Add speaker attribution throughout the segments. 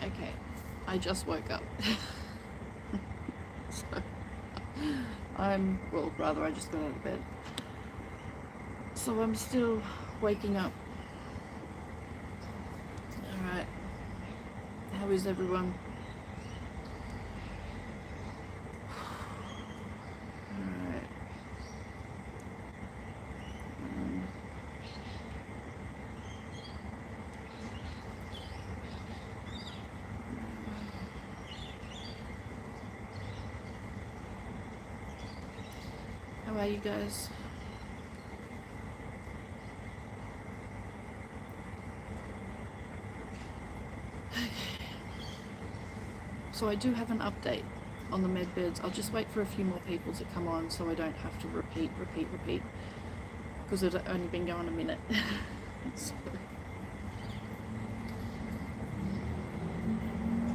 Speaker 1: Okay, I just woke up. So well, rather I just got out of bed. So I'm still waking up. Alright, how is everyone? Alright. How are you guys? So I do have an update on the med beds. I'll just wait for a few more people to come on so I don't have to repeat, because it's only been going a minute. So,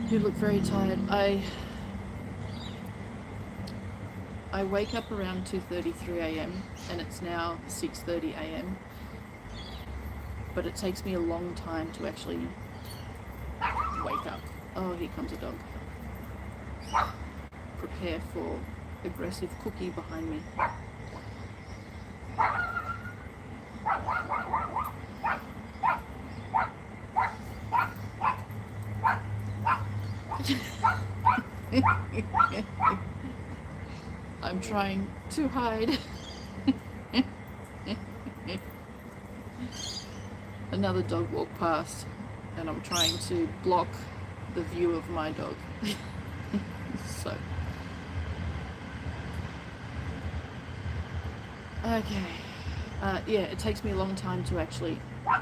Speaker 1: you look very tired. I wake up around 2:33 a.m. and it's now 6:30 a.m. But it takes me a long time to actually wake up. Oh, here comes a dog. Prepare for aggressive cookie behind me. I'm trying to hide. Another dog walked past and I'm trying to block the view of my dog. So, okay. Yeah, it takes me a long time to actually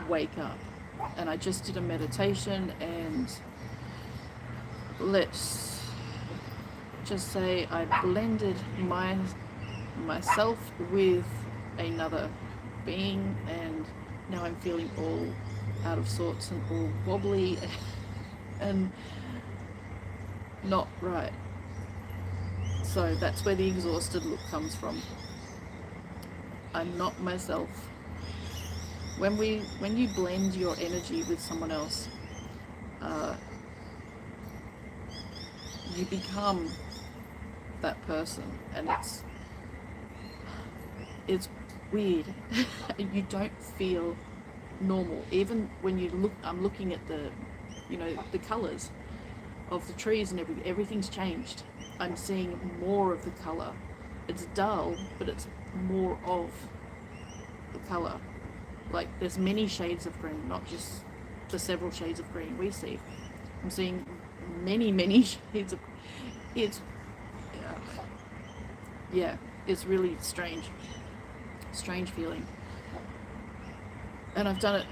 Speaker 1: wake up. And I just did a meditation, and let's just say I blended myself with another being, and now I'm feeling all out of sorts and all wobbly and not right. So that's where the exhausted look comes from. I'm not myself. When you blend your energy with someone else, you become that person, and it's weird. You don't feel normal. Even when you look, I'm looking at the colors of the trees and everything's changed. I'm seeing more of the color. It's dull, but it's more of the color. Like, there's many shades of green, not just the several shades of green we see. I'm seeing many shades of. It's it's really strange feeling. And I've done it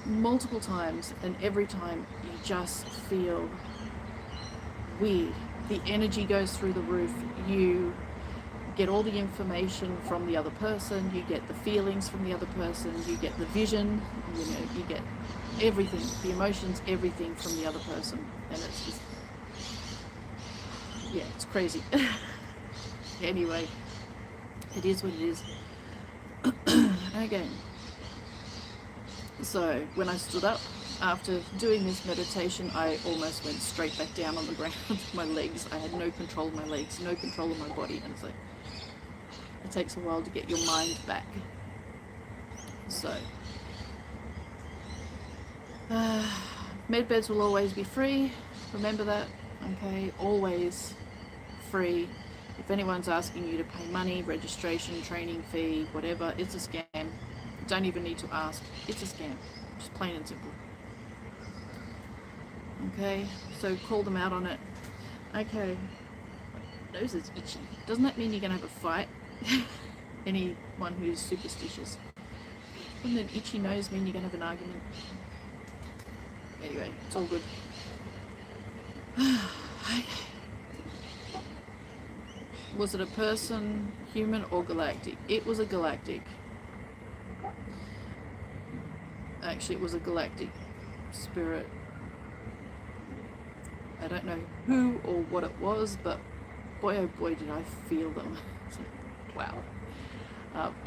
Speaker 1: multiple times, and every time you just feel weird. The energy goes through the roof. You get all the information from the other person, you get the feelings from the other person, you get the vision, you get everything, the emotions, everything from the other person. And it's just, yeah, it's crazy. Anyway, it is what it is. Okay. So when I stood up after doing this meditation, I almost went straight back down on the ground with my legs. I had no control of my legs, no control of my body, and it's like, it takes a while to get your mind back. So, med beds will always be free. Remember that, okay? Always free. If anyone's asking you to pay money, registration, training fee, whatever, it's a scam. You don't even need to ask. It's a scam. Just plain and simple. Okay, so call them out on it. Okay, my nose is itchy. Doesn't that mean you're going to have a fight? Anyone who's superstitious. Wouldn't an itchy nose mean you're going to have an argument? Anyway, it's all good. Okay. Was it a person, human, or galactic? It was a galactic. Actually, it was a galactic spirit. I don't know who or what it was, but boy oh boy did I feel them. Wow.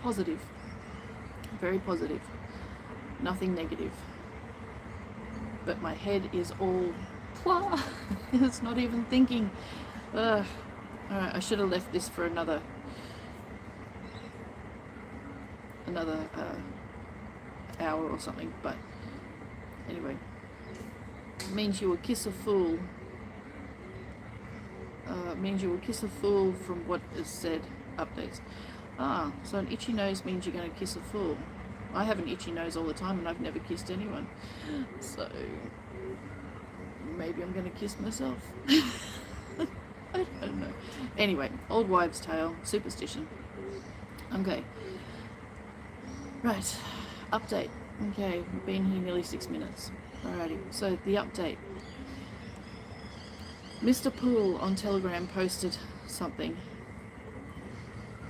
Speaker 1: Positive. Very positive. Nothing negative. But my head is all blah. It's not even thinking. Alright, I should have left this for another hour or something, but anyway. Means you will kiss a fool. Means you will kiss a fool from what is said. Updates. So an itchy nose means you're going to kiss a fool. I have an itchy nose all the time and I've never kissed anyone. So maybe I'm going to kiss myself. I don't know. Anyway, old wives' tale, superstition. Okay. Right. Update. Okay, we've been here nearly 6 minutes. Alrighty, so the update. Mr. Poole on Telegram posted something,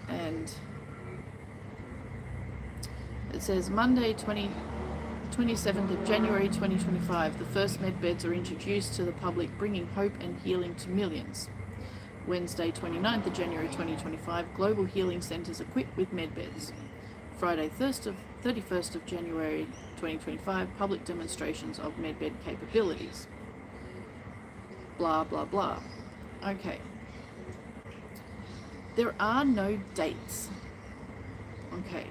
Speaker 1: and it says Monday 27th of January 2025, the first med beds are introduced to the public, bringing hope and healing to millions. Wednesday 29th of January 2025, global healing centres equipped with med beds. Friday 31st of January 2025, public demonstrations of medbed capabilities. Blah, blah, blah. Okay. There are no dates. Okay.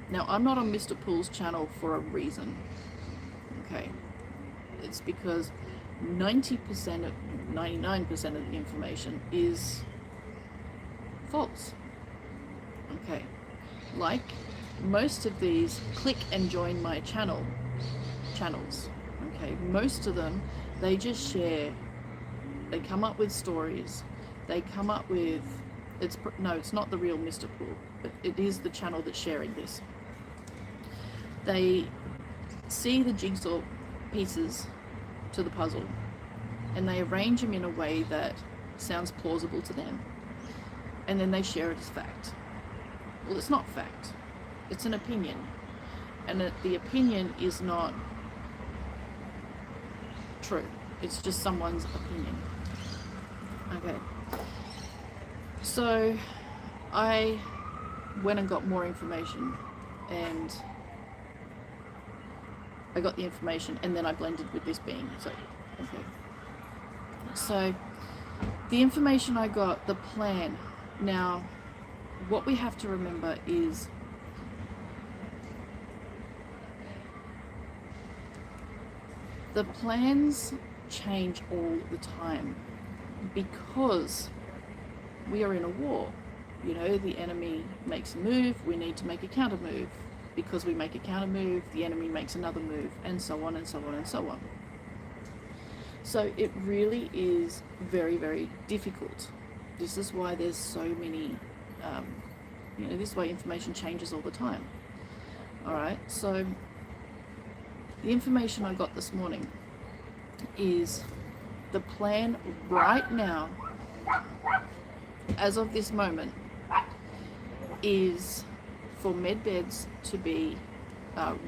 Speaker 1: Now, I'm not on Mr. Poole's channel for a reason. Okay. It's because 99% of the information is false. Okay. Like most of these click and join my channels, okay, most of them, they just share, they come up with stories, they come up with, it's not the real Mr. Poole, but it is the channel that's sharing this. They see the jigsaw pieces to the puzzle and they arrange them in a way that sounds plausible to them, and then they share it as fact. Well, it's not fact, it's an opinion, and the opinion is not true, it's just someone's opinion. Okay, so I went and got more information, and I got the information and then I blended with this being. So okay, so the information I got, the plan. Now what we have to remember is the plans change all the time because we are in a war. You know, the enemy makes a move, we need to make a counter move. Because we make a counter move, the enemy makes another move, and so on and so on and so on. So it really is very, very difficult. This is why there's so many, this way information changes all the time. All right, so the information I got this morning is the plan right now, as of this moment, is for med beds to be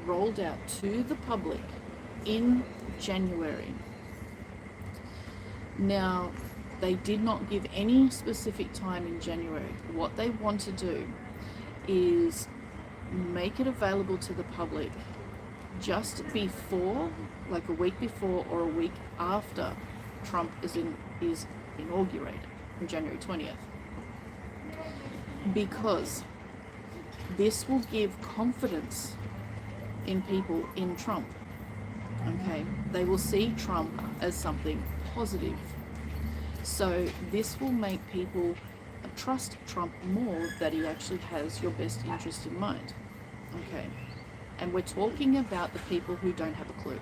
Speaker 1: rolled out to the public in January. Now, they did not give any specific time in January. What they want to do is make it available to the public just before, like a week before or a week after Trump is inaugurated on January 20th. Because this will give confidence in people in Trump. Okay, they will see Trump as something positive. So this will make people trust Trump more, that he actually has your best interest in mind. Okay, and we're talking about the people who don't have a clue,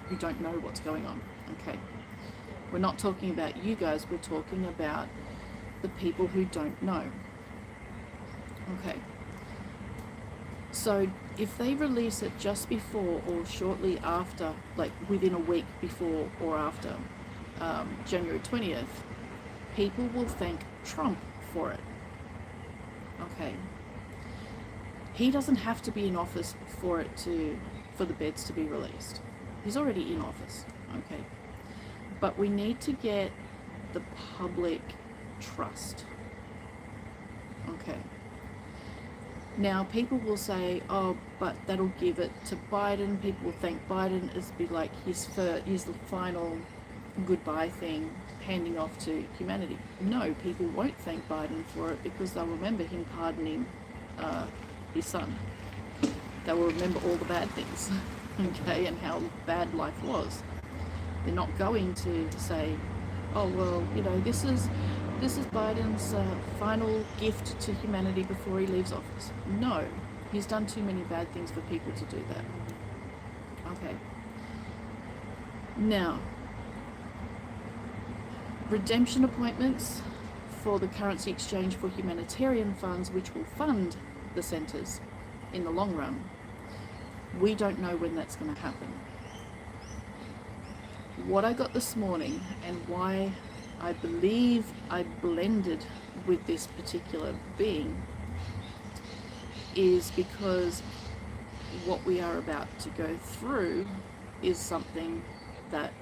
Speaker 1: who don't know what's going on. Okay, we're not talking about you guys, we're talking about the people who don't know. Okay, so if they release it just before or shortly after, like within a week before or after January 20th, people will thank Trump for it. Okay, he doesn't have to be in office for the beds to be released. He's already in office. Okay, but we need to get the public trust. Okay, Now, people will say, oh, but that'll give it to Biden. People will thank Biden as be like his the final goodbye thing, handing off to humanity. No, people won't thank Biden for it because they'll remember him pardoning his son. They will remember all the bad things, okay, and how bad life was. They're not going to say, oh, well, this is Biden's final gift to humanity before he leaves office. No, he's done too many bad things for people to do that. Okay. Now, redemption appointments for the currency exchange for humanitarian funds, which will fund the centres in the long run. We don't know when that's going to happen. What I got this morning and why I believe I blended with this particular being is because what we are about to go through is something that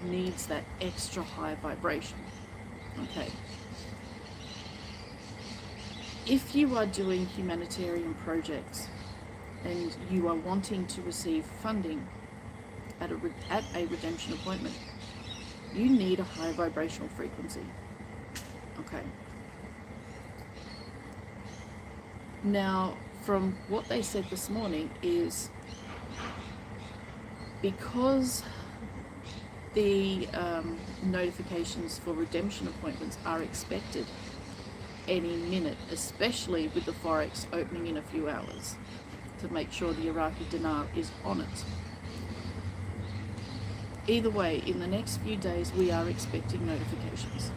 Speaker 1: needs that extra high vibration. Okay. If you are doing humanitarian projects and you are wanting to receive funding at a redemption appointment, you need a high vibrational frequency. Okay. Now, from what they said this morning is because the notifications for redemption appointments are expected any minute, especially with the Forex opening in a few hours, to make sure the Iraqi dinar is on it. Either way, in the next few days, we are expecting notifications.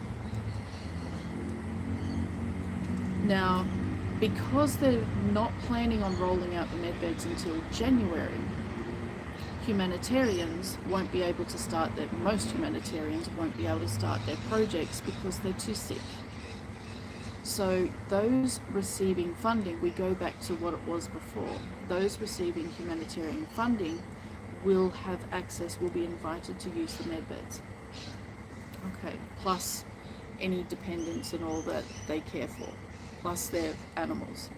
Speaker 1: Now, because they're not planning on rolling out the medbeds until January, humanitarians won't be able to start most humanitarians won't be able to start their projects because they're too sick. So those receiving funding, we go back to what it was before, those receiving humanitarian funding will have access, will be invited to use the medbeds. Okay, plus any dependents and all that they care for, plus their animals.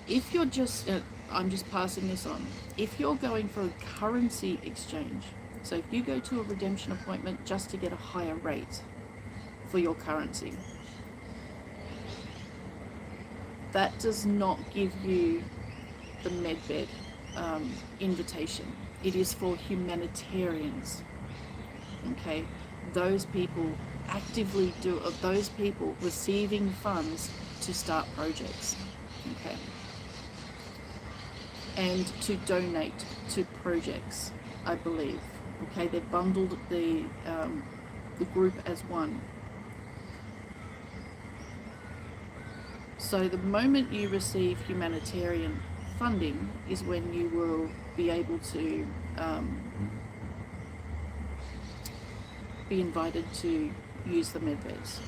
Speaker 1: If you're just, I'm just passing this on, if you're going for a currency exchange, so if you go to a redemption appointment just to get a higher rate for your currency, that does not give you the medbed invitation. It is for humanitarians. Okay, those people actively those people receiving funds to start projects. Okay, and to donate to projects, I believe. Okay, they've bundled the group as one. So the moment you receive humanitarian funding is when you will be able to be invited to use the medbeds.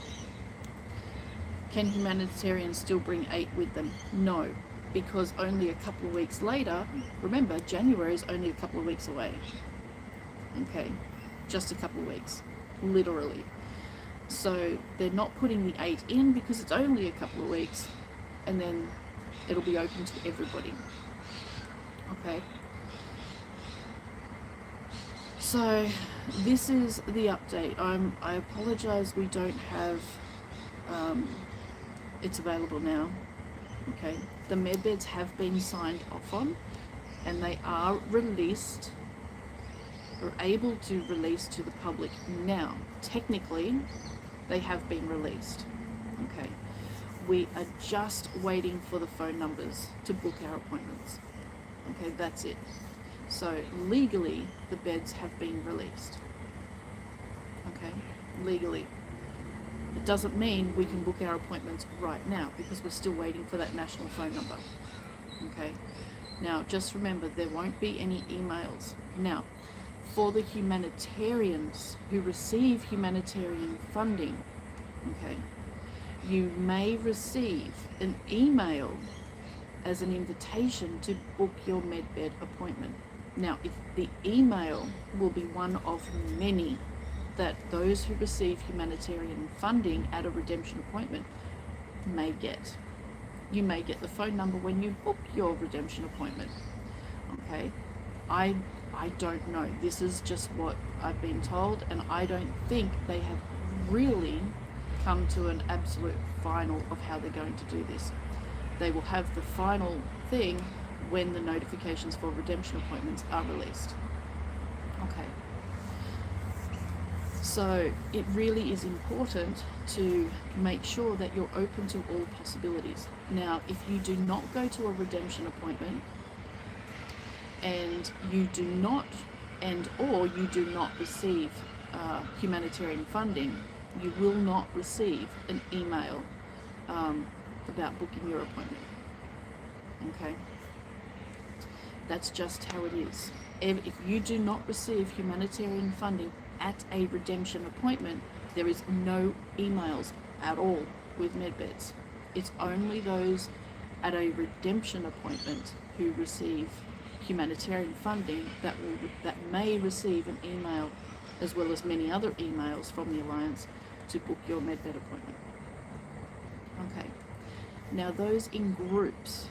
Speaker 1: Can humanitarians still bring 8 with them? No, because only a couple of weeks later, remember, January is only a couple of weeks away. Okay, just a couple of weeks, literally. So they're not putting the 8 in because it's only a couple of weeks, and then it'll be open to everybody. Okay. So this is the update. I apologize we don't have, it's available now. Okay. The medbeds have been signed off on and they are released, or able to release to the public now. Technically, they have been released. Okay. We are just waiting for the phone numbers to book our appointments. Okay, that's it. So legally, the beds have been released. Okay, legally. It doesn't mean we can book our appointments right now because we're still waiting for that national phone number. Okay, now just remember there won't be any emails. Now, for the humanitarians who receive humanitarian funding, okay, you may receive an email as an invitation to book your medbed appointment. Now, if the email will be one of many that those who receive humanitarian funding at a redemption appointment may get. You may get the phone number when you book your redemption appointment. Okay, I don't know. This is just what I've been told, and I don't think they have really come to an absolute final of how they're going to do this. They will have the final thing when the notifications for redemption appointments are released. Okay. So it really is important to make sure that you're open to all possibilities. Now, if you do not go to a redemption appointment and you do not receive humanitarian funding, you will not receive an email about booking your appointment. Okay? That's just how it is. If you do not receive humanitarian funding at a redemption appointment, there is no emails at all with medbeds. It's only those at a redemption appointment who receive humanitarian funding that may receive an email, as well as many other emails from the Alliance to book your medbed appointment. Okay. Now those in groups,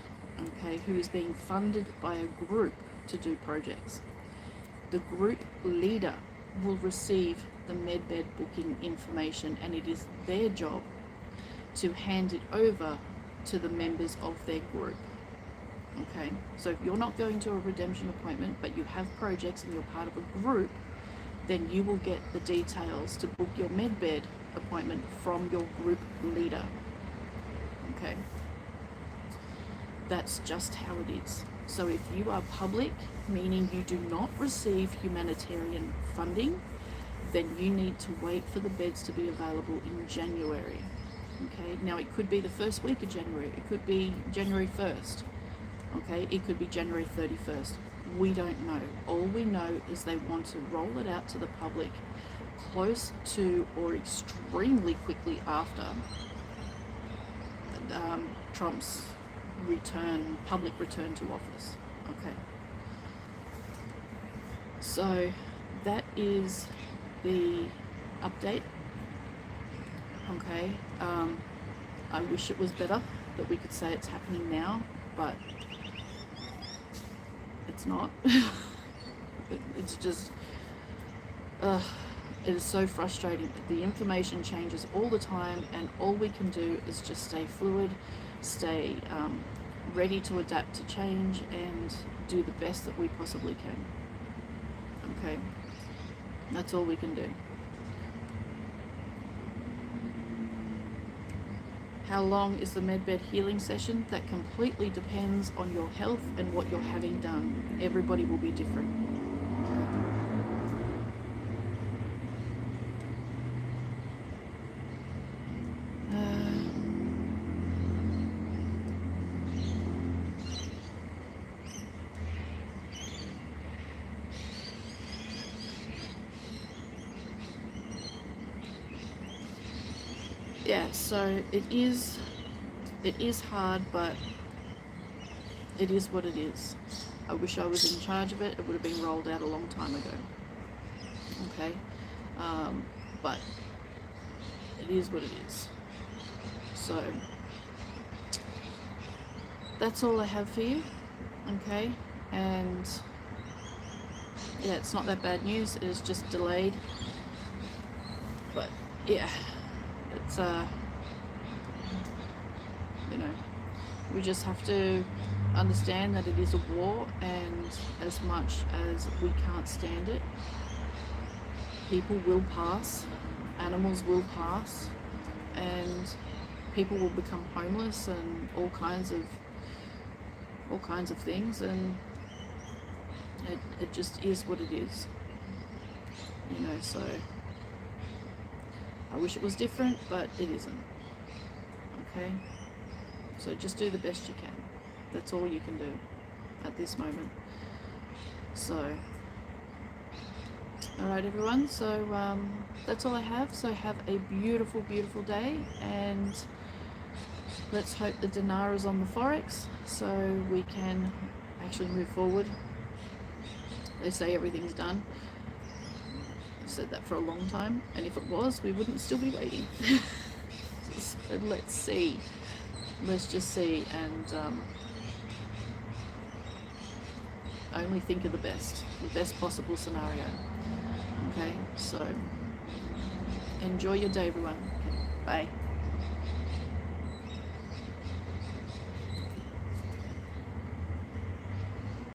Speaker 1: okay, who is being funded by a group to do projects, the group leader will receive the medbed booking information, and it is their job to hand it over to the members of their group. Okay, so if you're not going to a redemption appointment but you have projects and you're part of a group, then you will get the details to book your medbed appointment from your group leader. Okay, that's just how it is. So if you are public, meaning you do not receive humanitarian funding, then you need to wait for the beds to be available in January. Okay, now it could be the first week of January, it could be January 1st, okay, it could be January 31st. We don't know. All we know is they want to roll it out to the public close to or extremely quickly after Trump's public return to office. Okay. So that is the update. Okay. I wish it was better, that we could say it's happening now, but it's not. It's just, it is so frustrating. The information changes all the time, and all we can do is just stay fluid, stay ready to adapt to change, and do the best that we possibly can. Okay, that's all we can do. How long is the medbed healing session? That completely depends on your health and what you're having done. Everybody will be different. Yeah, so it is hard, but it is what it is. I wish I was in charge of it. It would have been rolled out a long time ago. Okay, but it is what it is. So that's all I have for you. Okay, and yeah, it's not that bad news. It is just delayed, but yeah. It's we just have to understand that it is a war, and as much as we can't stand it, people will pass, animals will pass, and people will become homeless and all kinds of things, and it just is what it is. So I wish it was different, but it isn't. Okay? So just do the best you can. That's all you can do at this moment. So, alright everyone, so that's all I have. So have a beautiful, beautiful day, and let's hope the dinar is on the Forex so we can actually move forward. They say everything's done. Said that for a long time, and if it was, we wouldn't still be waiting. So let's see. let's just see, and only think of the best possible scenario. Okay, so enjoy your day, everyone. Okay, bye.